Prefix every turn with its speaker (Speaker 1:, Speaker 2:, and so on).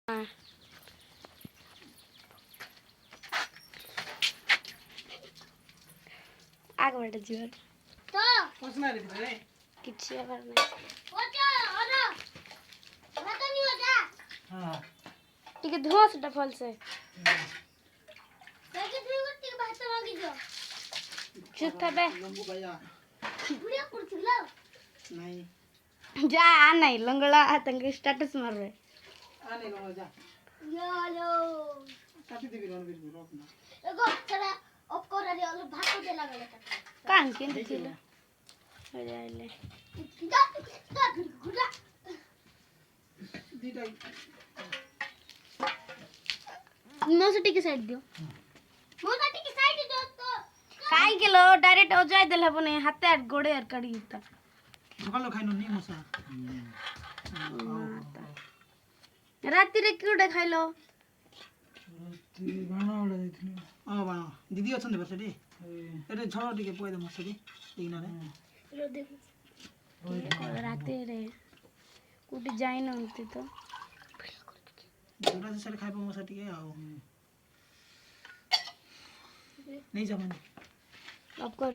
Speaker 1: आग बैठे जीवन
Speaker 2: तो पूछना रे रे
Speaker 1: किसी अगर नहीं
Speaker 2: हो जा और मैं तो नहीं हो जा हां
Speaker 1: ठीक है धुआं से डफल से
Speaker 2: लेकिन तू कुत्ते के बात मांगी जो
Speaker 1: चुप था बे
Speaker 2: लंबू भैया बुढ़िया कुर्सी लो नहीं
Speaker 1: जा आ नहीं लंगड़ा आतंक स्टेटस मार रहे
Speaker 2: आ नहीं लो जा यालो काटी दे बिरन बिर रोक ना एगो चला ऑफ कर रे और भाग को दे लगा
Speaker 1: कान के दिखिला हो जाइले
Speaker 2: जा गुड़ा दीदा
Speaker 1: मोसटी की साइड दियो
Speaker 2: मोसटी की साइड दो तो
Speaker 1: काई किलो डायरेक्ट हो जाए देले बने हाथे और गोड़े और कड़ी त
Speaker 2: सकाल खाइनो नहीं मोसा
Speaker 1: राती रे क्यों खाइलो
Speaker 2: राती बाणा उड़ा देथिनी बाणा दीदी अछन दे बसडी एरे झड़ टिके पोय दे मसडी इना रे
Speaker 1: रो देखो राती रे कुटी जाई न होती तो
Speaker 2: जोरा से सर खाइ मसा टिके आ नहीं जमन
Speaker 1: अब कर